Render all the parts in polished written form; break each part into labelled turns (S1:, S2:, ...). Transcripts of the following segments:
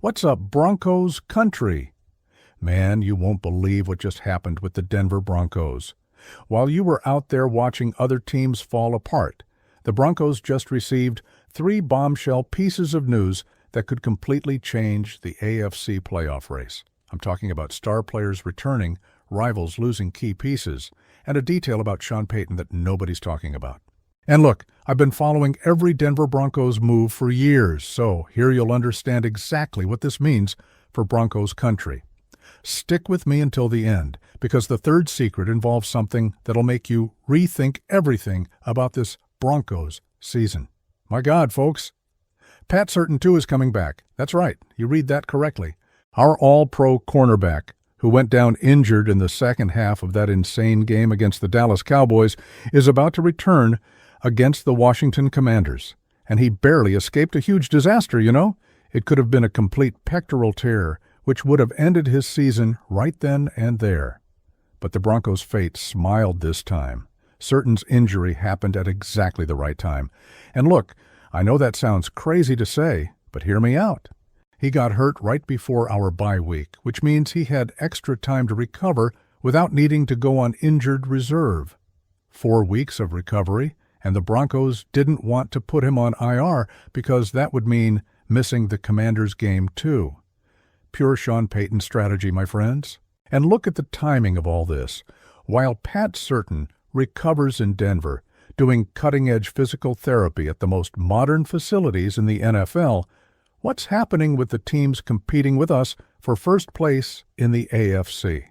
S1: What's up, Broncos Country? Man, you won't believe what just happened with the Denver Broncos. While you were out there watching other teams fall apart, the Broncos just received 3 bombshell pieces of news that could completely change the AFC playoff race. I'm talking about star players returning, rivals losing key pieces, and a detail about Sean Payton that nobody's talking about. And look, I've been following every Denver Broncos move for years, so here you'll understand exactly what this means for Broncos Country. Stick with me until the end, because the third secret involves something that'll make you rethink everything about this Broncos season. My God, folks. Pat Certain, too, is coming back. That's right, you read that correctly. Our all-pro cornerback, who went down injured in the second half of that insane game against the Dallas Cowboys, is about to return against the Washington Commanders. And he barely escaped a huge disaster, you know? It could have been a complete pectoral tear, which would have ended his season right then and there. But the Broncos' fate smiled this time. Certain's injury happened at exactly the right time. And look, I know that sounds crazy to say, but hear me out. He got hurt right before our bye week, which means he had extra time to recover without needing to go on injured reserve. 4 weeks of recovery, and the Broncos didn't want to put him on IR because that would mean missing the Commanders' game too. Pure Sean Payton strategy, my friends. And look at the timing of all this. While Pat Certain recovers in Denver, doing cutting-edge physical therapy at the most modern facilities in the NFL, what's happening with the teams competing with us for first place in the AFC?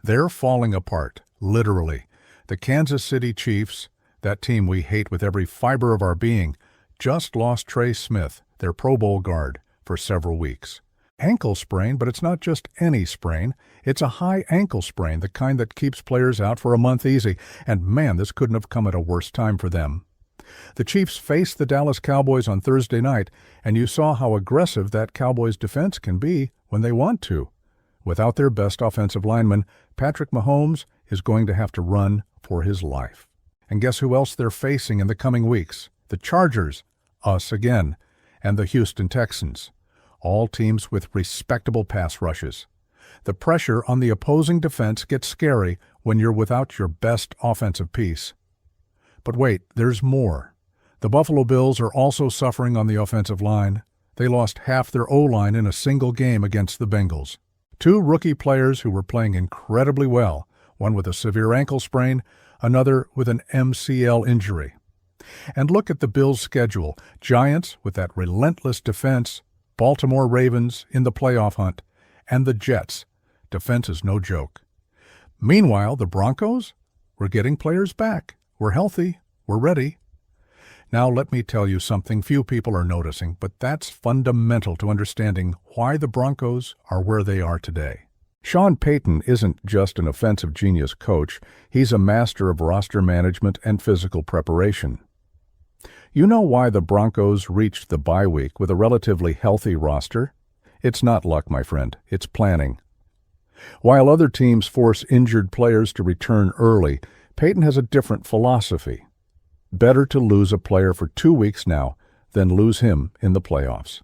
S1: They're falling apart, literally. The Kansas City Chiefs, that team we hate with every fiber of our being, just lost Trey Smith, their Pro Bowl guard, for several weeks. Ankle sprain, but it's not just any sprain. It's a high ankle sprain, the kind that keeps players out for a month easy. And man, this couldn't have come at a worse time for them. The Chiefs faced the Dallas Cowboys on Thursday night, and you saw how aggressive that Cowboys defense can be when they want to. Without their best offensive lineman, Patrick Mahomes is going to have to run for his life. And guess who else they're facing in the coming weeks? The Chargers, us again, and the Houston Texans. All teams with respectable pass rushes. The pressure on the opposing defense gets scary when you're without your best offensive piece. But wait, there's more. The Buffalo Bills are also suffering on the offensive line. They lost half their O-line in a single game against the Bengals. 2 rookie players who were playing incredibly well, one with a severe ankle sprain, another with an MCL injury. And look at the Bills' schedule. Giants with that relentless defense, Baltimore Ravens in the playoff hunt, and the Jets. Defense is no joke. Meanwhile, the Broncos? We're getting players back. We're healthy. We're ready. Now let me tell you something few people are noticing, but that's fundamental to understanding why the Broncos are where they are today. Sean Payton isn't just an offensive genius coach. He's a master of roster management and physical preparation. You know why the Broncos reached the bye week with a relatively healthy roster? It's not luck, my friend. It's planning. While other teams force injured players to return early, Payton has a different philosophy. Better to lose a player for 2 weeks now than lose him in the playoffs.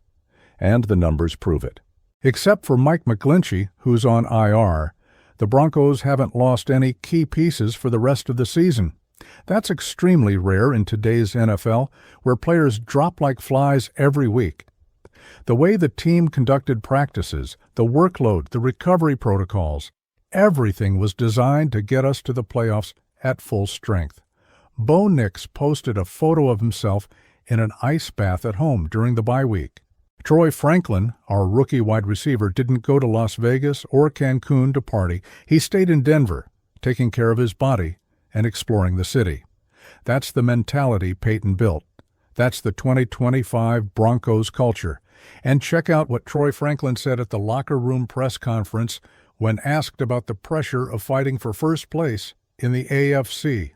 S1: And the numbers prove it. Except for Mike McGlinchey, who's on IR, the Broncos haven't lost any key pieces for the rest of the season. That's extremely rare in today's NFL, where players drop like flies every week. The way the team conducted practices, the workload, the recovery protocols, everything was designed to get us to the playoffs at full strength. Bo Nix posted a photo of himself in an ice bath at home during the bye week. Troy Franklin, our rookie wide receiver, didn't go to Las Vegas or Cancun to party. He stayed in Denver, taking care of his body and exploring the city. That's the mentality Payton built. That's the 2025 Broncos culture. And check out what Troy Franklin said at the locker room press conference when asked about the pressure of fighting for first place in the AFC.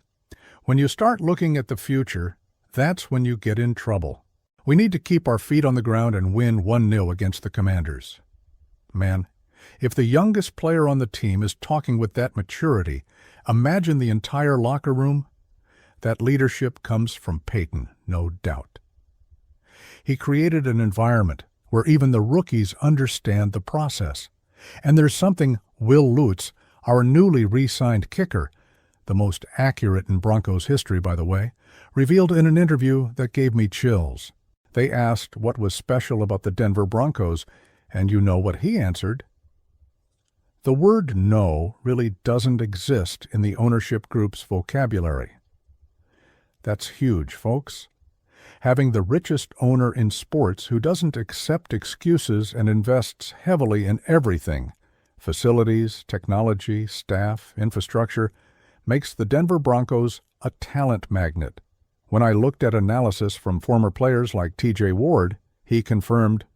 S1: When you start looking at the future, that's when you get in trouble. We need to keep our feet on the ground and win 1-0 against the Commanders. Man, if the youngest player on the team is talking with that maturity, imagine the entire locker room. That leadership comes from Payton, no doubt. He created an environment, where even the rookies understand the process. And there's something Will Lutz, our newly re-signed kicker, the most accurate in Broncos history, by the way, revealed in an interview that gave me chills. They asked what was special about the Denver Broncos, and you know what he answered. The word no really doesn't exist in the ownership group's vocabulary. That's huge, folks. Having the richest owner in sports who doesn't accept excuses and invests heavily in everything, facilities, technology, staff, infrastructure, makes the Denver Broncos a talent magnet. When I looked at analysis from former players like T.J. Ward, he confirmed,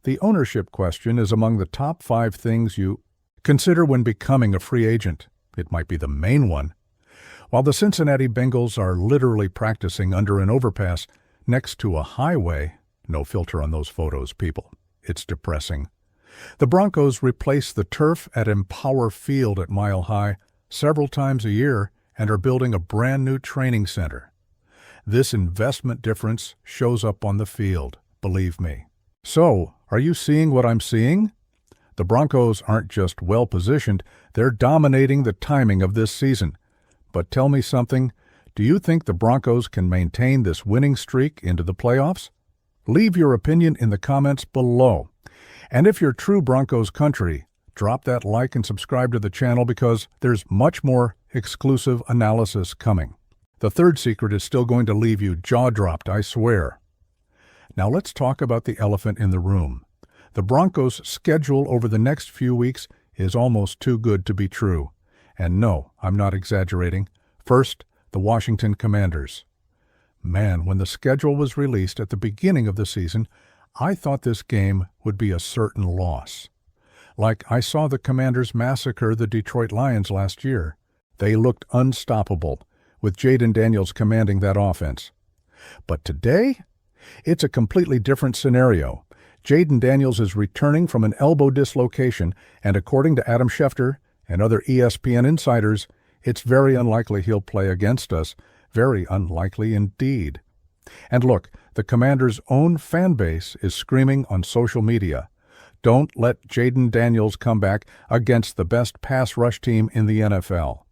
S1: "The ownership question is among the top 5 things you consider when becoming a free agent. It might be the main one." While the Cincinnati Bengals are literally practicing under an overpass next to a highway, no filter on those photos, people. It's depressing. The Broncos replace the turf at Empower Field at Mile High several times a year and are building a brand new training center. This investment difference shows up on the field, believe me. So, are you seeing what I'm seeing? The Broncos aren't just well-positioned, they're dominating the timing of this season. But tell me something, do you think the Broncos can maintain this winning streak into the playoffs? Leave your opinion in the comments below. And if you're true Broncos Country, drop that like and subscribe to the channel because there's much more exclusive analysis coming. The third secret is still going to leave you jaw-dropped, I swear. Now let's talk about the elephant in the room. The Broncos' schedule over the next few weeks is almost too good to be true. And no, I'm not exaggerating. First, the Washington Commanders. Man, when the schedule was released at the beginning of the season, I thought this game would be a certain loss. Like I saw the Commanders massacre the Detroit Lions last year. They looked unstoppable, with Jaden Daniels commanding that offense. But today, it's a completely different scenario. Jaden Daniels is returning from an elbow dislocation, and according to Adam Schefter and other ESPN insiders, it's very unlikely he'll play against us. Very unlikely indeed. And look, the Commanders' own fan base is screaming on social media, "Don't let Jaden Daniels come back against the best pass rush team in the NFL."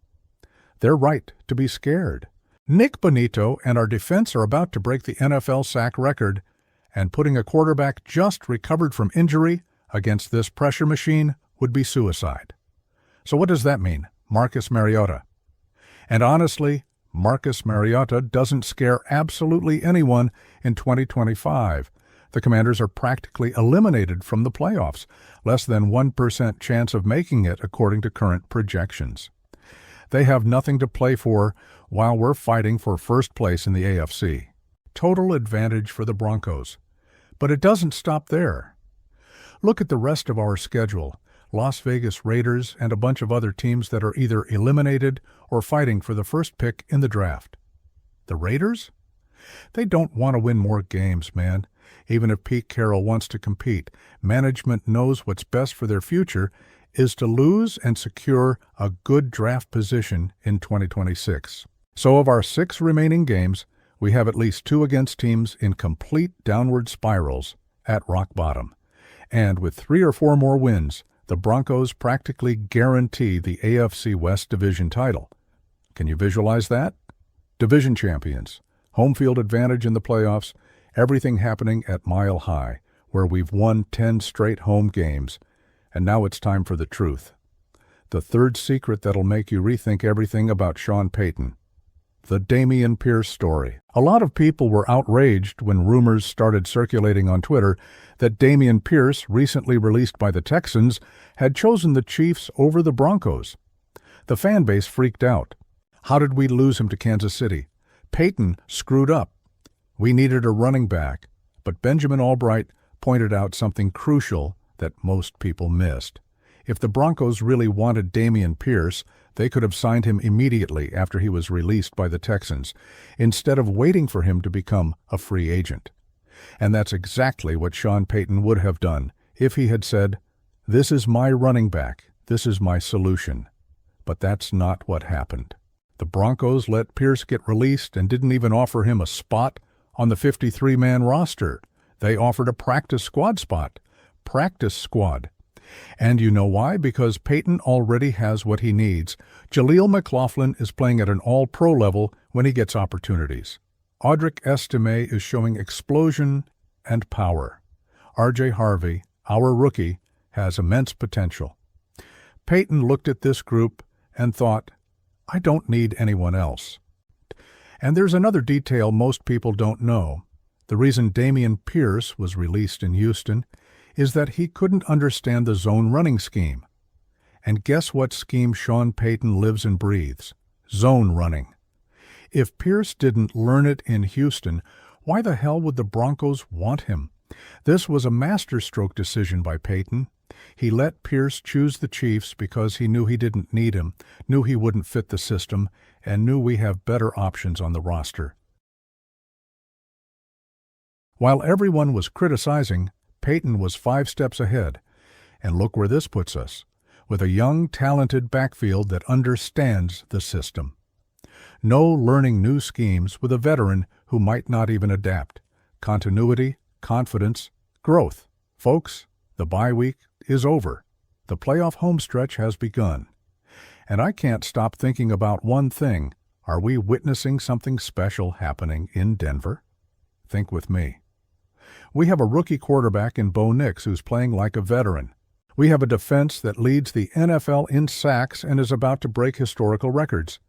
S1: They're right to be scared. Nick Bonito and our defense are about to break the NFL sack record, and putting a quarterback just recovered from injury against this pressure machine would be suicide. So what does that mean? Marcus Mariota. And honestly, Marcus Mariota doesn't scare absolutely anyone in 2025. The Commanders are practically eliminated from the playoffs, less than 1% chance of making it according to current projections. They have nothing to play for while we're fighting for first place in the AFC. Total advantage for the Broncos. But it doesn't stop there. Look at the rest of our schedule. Las Vegas Raiders and a bunch of other teams that are either eliminated or fighting for the first pick in the draft. The Raiders? They don't want to win more games, man. Even if Pete Carroll wants to compete, management knows what's best for their future is to lose and secure a good draft position in 2026. So of our 6 remaining games, we have at least 2 against teams in complete downward spirals at rock bottom. And with 3 or 4 more wins, the Broncos practically guarantee the AFC West division title. Can you visualize that? Division champions, home field advantage in the playoffs, everything happening at Mile High, where we've won 10 straight home games. And now it's time for the truth. The third secret that'll make you rethink everything about Sean Payton. The Dameon Pierce story. A lot of people were outraged when rumors started circulating on Twitter that Dameon Pierce, recently released by the Texans, had chosen the Chiefs over the Broncos. The fan base freaked out. How did we lose him to Kansas City? Payton screwed up. We needed a running back. But Benjamin Albright pointed out something crucial that most people missed. If the Broncos really wanted Dameon Pierce, they could have signed him immediately after he was released by the Texans, instead of waiting for him to become a free agent. And that's exactly what Sean Payton would have done if he had said, "This is my running back, this is my solution." But that's not what happened. The Broncos let Pierce get released and didn't even offer him a spot on the 53-man roster. They offered a practice squad spot. Practice squad. And you know why? Because Payton already has what he needs. Jaleel McLaughlin is playing at an all-pro level when he gets opportunities. Audric Estime is showing explosion and power. R.J. Harvey, our rookie, has immense potential. Payton looked at this group and thought, I don't need anyone else. And there's another detail most people don't know. The reason Dameon Pierce was released in Houston is that he couldn't understand the zone running scheme. And guess what scheme Sean Payton lives and breathes? Zone running. If Pierce didn't learn it in Houston, why the hell would the Broncos want him? This was a masterstroke decision by Payton. He let Pierce choose the Chiefs because he knew he didn't need him, knew he wouldn't fit the system, and knew we have better options on the roster. While everyone was criticizing, Payton was 5 steps ahead. And look where this puts us, with a young, talented backfield that understands the system. No learning new schemes with a veteran who might not even adapt. Continuity, confidence, growth. Folks, the bye week is over. The playoff homestretch has begun. And I can't stop thinking about one thing. Are we witnessing something special happening in Denver? Think with me. We have a rookie quarterback in Bo Nix who's playing like a veteran. We have a defense that leads the NFL in sacks and is about to break historical records.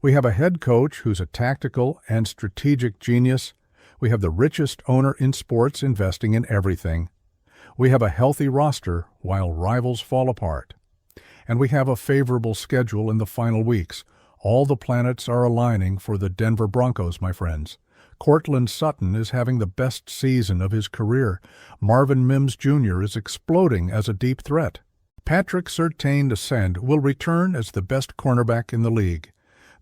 S1: We have a head coach who's a tactical and strategic genius. We have the richest owner in sports investing in everything. We have a healthy roster while rivals fall apart. And we have a favorable schedule in the final weeks. All the planets are aligning for the Denver Broncos, my friends. Courtland Sutton is having the best season of his career. Marvin Mims Jr. is exploding as a deep threat. Patrick Surtain will return as the best cornerback in the league.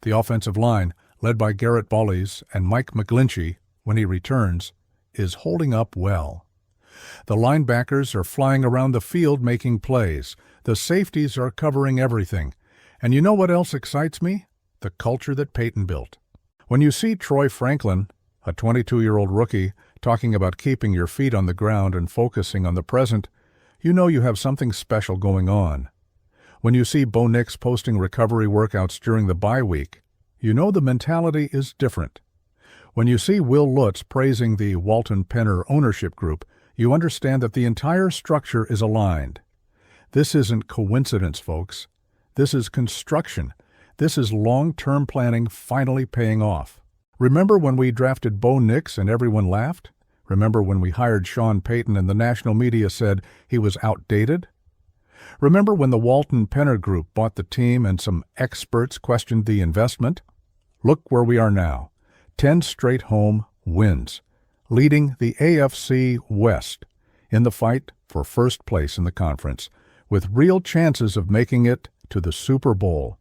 S1: The offensive line, led by Garrett Bolles and Mike McGlinchey, when he returns, is holding up well. The linebackers are flying around the field making plays. The safeties are covering everything. And you know what else excites me? The culture that Payton built. When you see Troy Franklin, a 22-year-old rookie, talking about keeping your feet on the ground and focusing on the present, you know you have something special going on. When you see Bo Nix posting recovery workouts during the bye week, you know the mentality is different. When you see Will Lutz praising the Walton Penner ownership group, you understand that the entire structure is aligned. This isn't coincidence, folks. This is construction. This is long-term planning finally paying off. Remember when we drafted Bo Nix and everyone laughed? Remember when we hired Sean Payton and the national media said he was outdated? Remember when the Walton Penner Group bought the team and some experts questioned the investment? Look where we are now. 10 straight home wins, leading the AFC West in the fight for first place in the conference, with real chances of making it to the Super Bowl.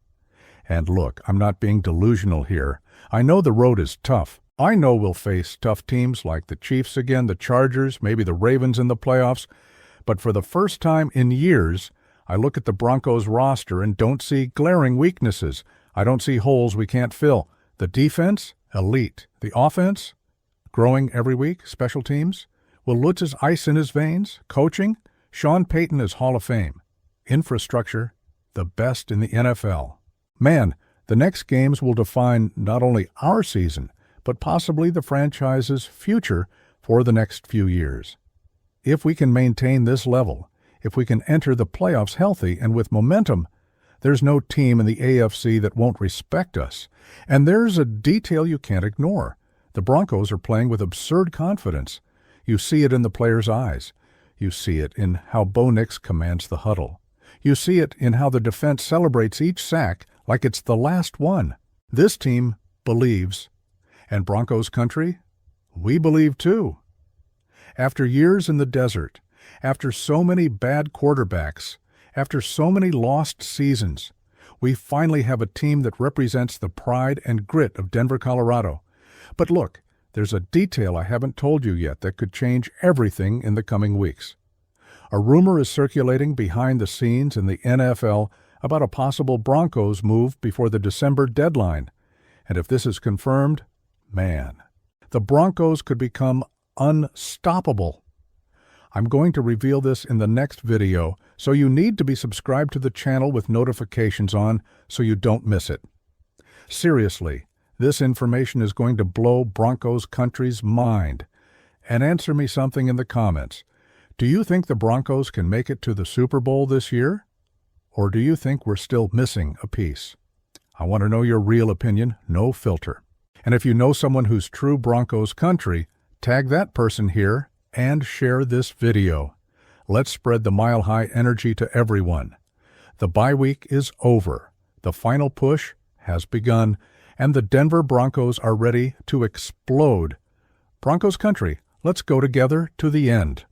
S1: And look, I'm not being delusional here. I know the road is tough. I know we'll face tough teams like the Chiefs again, the Chargers, maybe the Ravens in the playoffs. But for the first time in years, I look at the Broncos roster and don't see glaring weaknesses. I don't see holes we can't fill. The defense, elite. The offense, growing every week. Special teams, Will Lutz is ice in his veins. Coaching, Sean Payton is Hall of Fame. Infrastructure, the best in the NFL. Man, the next games will define not only our season, but possibly the franchise's future for the next few years. If we can maintain this level, if we can enter the playoffs healthy and with momentum, there's no team in the AFC that won't respect us. And there's a detail you can't ignore. The Broncos are playing with absurd confidence. You see it in the players' eyes. You see it in how Bo Nix commands the huddle. You see it in how the defense celebrates each sack like it's the last one. This team believes. And Broncos Country, we believe too. After years in the desert, after so many bad quarterbacks, after so many lost seasons, we finally have a team that represents the pride and grit of Denver, Colorado. But look, there's a detail I haven't told you yet that could change everything in the coming weeks. A rumor is circulating behind the scenes in the NFL about a possible Broncos move before the December deadline. And if this is confirmed, man, the Broncos could become unstoppable. I'm going to reveal this in the next video, so you need to be subscribed to the channel with notifications on so you don't miss it. Seriously, this information is going to blow Broncos Country's mind. And answer me something in the comments. Do you think the Broncos can make it to the Super Bowl this year? Or do you think we're still missing a piece? I want to know your real opinion, no filter. And if you know someone who's true Broncos Country, tag that person here and share this video. Let's spread the mile-high energy to everyone. The bye week is over. The final push has begun, and the Denver Broncos are ready to explode. Broncos Country, let's go together to the end.